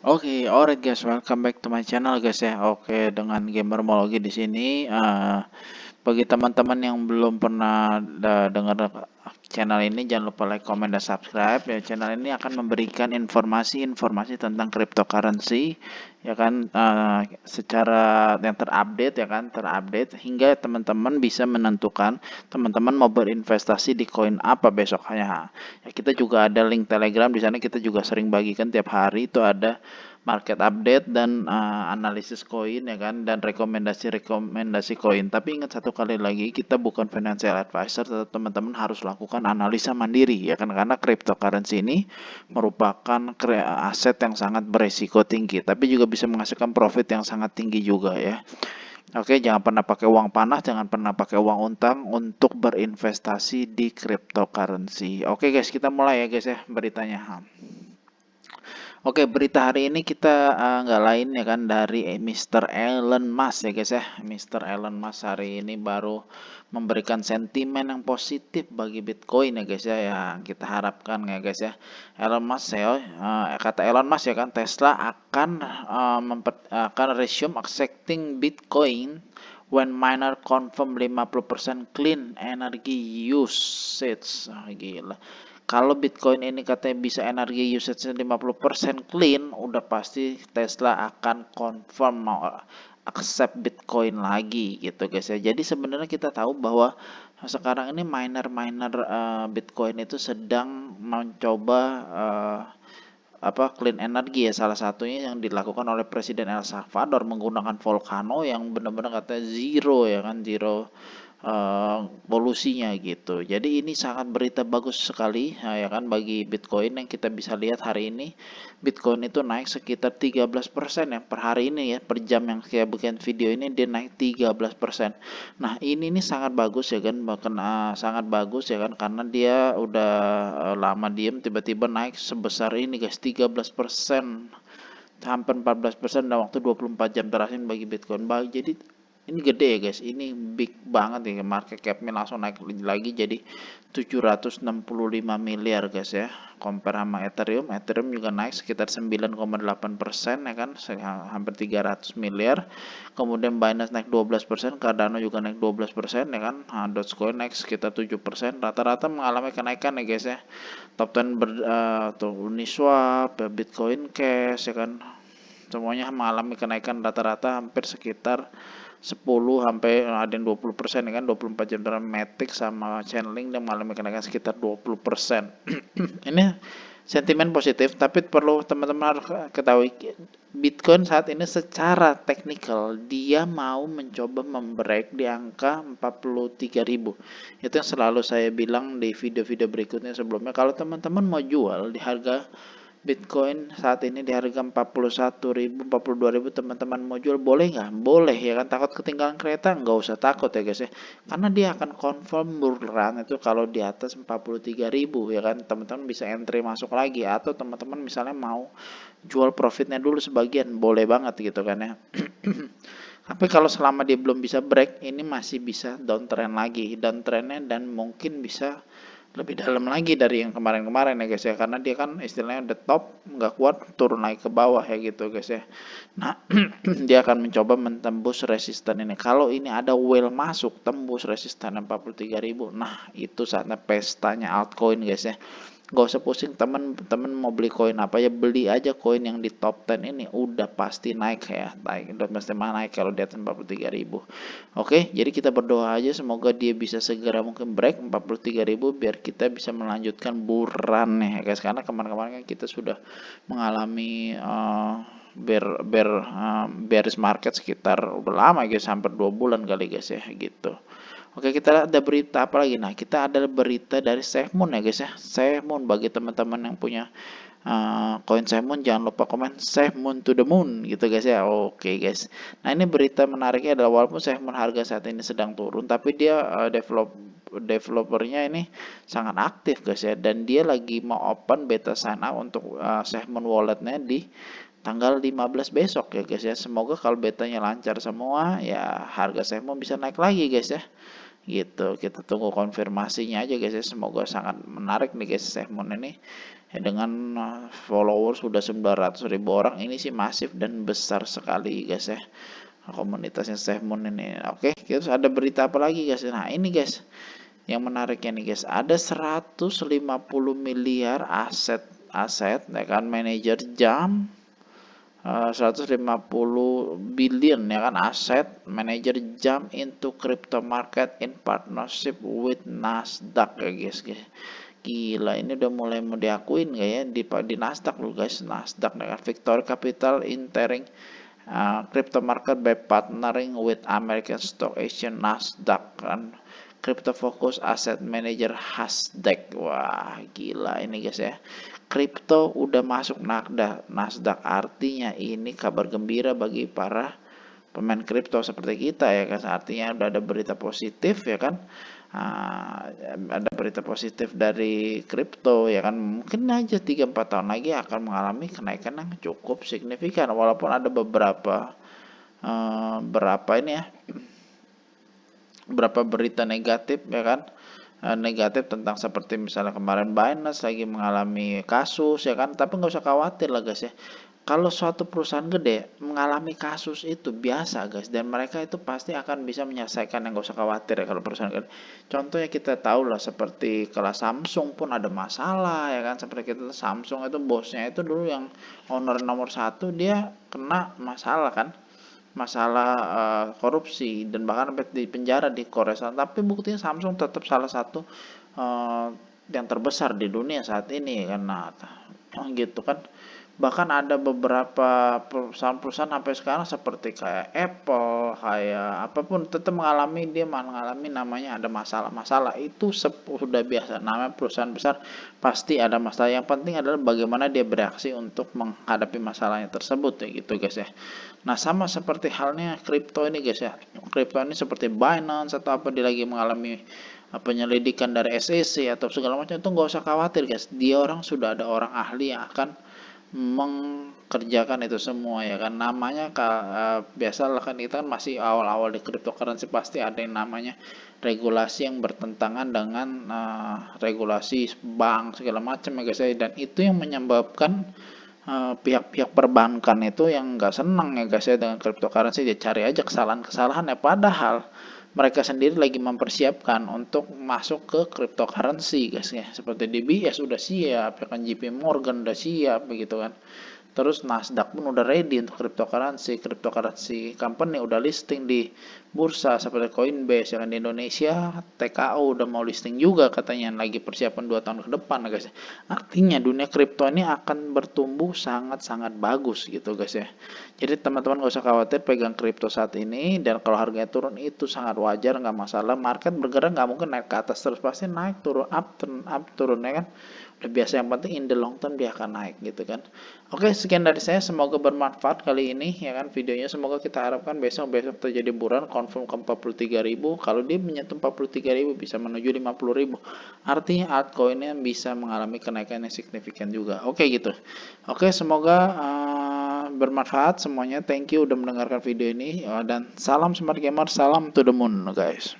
Oke, alright guys, welcome back to my channel guys ya. Oke, dengan Gamermology di sini. Bagi teman-teman yang belum pernah dengar channel ini, jangan lupa like, comment, dan subscribe. Ya, channel ini akan memberikan informasi-informasi tentang cryptocurrency, ya kan, secara yang terupdate, ya kan, terupdate hingga teman-teman bisa menentukan teman-teman mau berinvestasi di koin apa besoknya. Ya, kita juga ada link Telegram di sana, kita juga sering bagikan tiap hari itu ada market update dan analisis koin, ya kan, dan rekomendasi koin. Tapi ingat satu kali lagi, kita bukan financial advisor, tetap teman-teman harus lakukan analisa mandiri, ya kan, karena cryptocurrency ini merupakan aset yang sangat beresiko tinggi, tapi juga bisa menghasilkan profit yang sangat tinggi juga ya. Oke, jangan pernah pakai uang panas, jangan pernah pakai uang untung untuk berinvestasi di cryptocurrency. Oke guys, kita mulai ya guys ya beritanya. Oke, berita hari ini kita nggak lain ya kan dari Mr. Elon Musk ya guys ya. Mr. Elon Musk hari ini baru memberikan sentimen yang positif bagi Bitcoin ya guys ya. Yang kita harapkan ya guys ya. Elon Musk ya, kata Elon Musk ya kan, Tesla akan resume accepting Bitcoin when miner confirm 50% clean energy usage. Gila. Kalau Bitcoin ini katanya bisa energi usage 50% clean, udah pasti Tesla akan confirm mau accept Bitcoin lagi gitu guys ya. Jadi sebenarnya kita tahu bahwa sekarang ini miner-miner Bitcoin itu sedang mencoba clean energy ya, salah satunya yang dilakukan oleh Presiden El Salvador menggunakan Volcano yang benar-benar katanya zero ya kan, zero polusinya gitu. Jadi ini sangat berita bagus sekali ya kan bagi Bitcoin. Yang kita bisa lihat hari ini Bitcoin itu naik sekitar 13% ya per hari ini ya, per jam yang saya bikin video ini dia naik 13%. Nah, ini nih sangat bagus ya kan, bahkan sangat bagus ya kan, karena dia udah lama diem tiba-tiba naik sebesar ini guys, 13%, hampir 14% dalam waktu 24 jam terakhir bagi Bitcoin. Jadi ini gede ya guys, ini big banget ya, market capnya langsung naik lagi jadi 765 miliar guys ya. Compare sama Ethereum, Ethereum juga naik sekitar 9,8% ya kan, hampir 300 miliar. Kemudian Binance naik 12%, Cardano juga naik 12% ya kan. Dogecoin naik sekitar 7%. Rata-rata mengalami kenaikan ya guys ya. Top 10 tuh Uniswap, Bitcoin Cash ya kan, semuanya mengalami kenaikan rata-rata hampir sekitar 10 sampai ada yang 20% ya kan, 24 jam dalam Matic sama Chainlink yang mengalami kenaikan sekitar 20%. Ini sentimen positif, tapi perlu teman-teman harus ketahui Bitcoin saat ini secara teknikal dia mau mencoba membreak di angka 43.000. Itu yang selalu saya bilang di video-video berikutnya sebelumnya. Kalau teman-teman mau jual di harga Bitcoin saat ini di harga 41.000, 42.000, teman-teman mau jual boleh nggak? Boleh ya kan, takut ketinggalan kereta? Nggak usah takut ya guys ya. Karena dia akan confirm bull itu kalau di atas 43.000 ya kan, teman-teman bisa entry masuk lagi, atau teman-teman misalnya mau jual profitnya dulu sebagian, boleh banget gitu kan ya. Tapi kalau selama dia belum bisa break, ini masih bisa downtrend lagi, downtrendnya, dan mungkin bisa lebih dalam lagi dari yang kemarin-kemarin ya guys ya, karena dia kan istilahnya udah top, nggak kuat turun naik ke bawah ya gitu guys ya. Nah, dia akan mencoba mentembus resisten ini. Kalau ini ada whale masuk tembus resisten 43.000, nah itu saatnya pestanya altcoin guys ya. Gak usah pusing temen-temen mau beli koin apa ya, beli aja koin yang di top 10 ini, udah pasti naik ya, udah pasti naik kalau di atas 43.000. Oke, jadi kita berdoa aja semoga dia bisa segera mungkin break 43.000 biar kita bisa melanjutkan buran nih guys, karena kemarin-kemarin kan kita sudah mengalami bearish market sekitar udah lama guys, hampir 2 bulan kali guys ya gitu. Oke, kita ada berita apa lagi? Nah, kita ada berita dari SafeMoon ya guys ya. SafeMoon, bagi teman-teman yang punya koin SafeMoon, jangan lupa komen SafeMoon to the moon gitu guys ya. Oke guys. Nah, ini berita menariknya adalah walaupun SafeMoon harga saat ini sedang turun, tapi dia developernya ini sangat aktif guys ya, dan dia lagi mau open beta sign up untuk SafeMoon walletnya di tanggal 15 besok ya guys ya. Semoga kalau betanya lancar semua ya, harga SafeMoon bisa naik lagi guys ya. gitu. Kita tunggu konfirmasinya aja guys ya, semoga sangat menarik nih guys SafeMoon ini ya, dengan followers sudah 900.000 orang, ini sih masif dan besar sekali guys ya komunitasnya SafeMoon ini. Oke, terus ada berita apa lagi guys? Nah ini guys yang menariknya nih guys, ada 150 miliar aset ya kan, manajer jam 150 billion ya kan, aset manajer jam into crypto market in partnership with Nasdaq ya guys. Gila, ini udah mulai mau diakuin gak ya di Nasdaq loh guys. Nasdaq ya kan, Victory Capital entering crypto market by partnering with American Stock Exchange Nasdaq kan, crypto focus asset manager Hasdaq. Wah gila ini guys ya, kripto udah masuk Nasdaq, artinya ini kabar gembira bagi para pemain kripto seperti kita ya kan, artinya udah ada berita positif ya kan. Ada berita positif dari kripto ya kan, mungkin aja 3-4 tahun lagi akan mengalami kenaikan yang cukup signifikan, walaupun ada beberapa ini ya, berapa berita negatif ya kan, negatif tentang seperti misalnya kemarin Binance lagi mengalami kasus ya kan, tapi nggak usah khawatir lah guys ya, kalau suatu perusahaan gede mengalami kasus itu biasa guys, dan mereka itu pasti akan bisa menyelesaikan, yang nggak usah khawatir ya kalau perusahaan gede. Contohnya kita tahu lah seperti kelas Samsung pun ada masalah ya kan, seperti kita Samsung itu bosnya itu dulu yang owner nomor 1 dia kena masalah kan, masalah korupsi dan bahkan sampai di penjara di Korea Selatan, tapi buktinya Samsung tetap salah satu yang terbesar di dunia saat ini karena gitu kan. Bahkan ada beberapa perusahaan-perusahaan sampai sekarang seperti kayak Apple, kayak apapun tetap mengalami namanya ada masalah-masalah, itu sudah biasa, namanya perusahaan besar pasti ada masalah. Yang penting adalah bagaimana dia bereaksi untuk menghadapi masalahnya tersebut ya gitu guys ya. Nah sama seperti halnya kripto ini guys ya, kripto ini seperti Binance atau apa, dia lagi mengalami penyelidikan dari SEC atau segala macam, itu nggak usah khawatir guys, dia sudah ada orang ahli yang akan mengerjakan itu semua ya kan. Namanya biasalah kan, kita kan masih awal-awal di cryptocurrency, pasti ada yang namanya regulasi yang bertentangan dengan regulasi bank segala macam ya guys ya, dan itu yang menyebabkan pihak-pihak perbankan itu yang nggak senang ya guys ya dengan cryptocurrency. Dia cari aja kesalahan-kesalahan ya, padahal mereka sendiri lagi mempersiapkan untuk masuk ke cryptocurrency guys ya, seperti DBS udah siap ya kan, JP Morgan udah siap begitu kan, terus Nasdaq pun udah ready untuk cryptocurrency company udah listing di bursa seperti Coinbase ya kan. Di Indonesia TKO udah mau listing juga katanya, lagi persiapan 2 tahun ke depan guys. Artinya dunia kripto ini akan bertumbuh sangat-sangat bagus gitu guys ya. Jadi teman-teman gak usah khawatir pegang kripto saat ini, dan kalau harganya turun itu sangat wajar, nggak masalah. Market bergerak nggak mungkin naik ke atas terus, pasti naik turun up turun ya kan, udah biasa. Yang penting in the long term dia akan naik gitu kan. Oke, sekian dari saya, semoga bermanfaat kali ini ya kan videonya. Semoga kita harapkan besok terjadi buruan confirm ke 43.000. Kalau dia menyentuh 43.000 bisa menuju 50.000, artinya altcoinnya bisa mengalami kenaikan yang signifikan juga. Oke gitu. Oke, semoga bermanfaat semuanya. Thank you udah mendengarkan video ini, dan salam smart gamer, salam to the moon guys.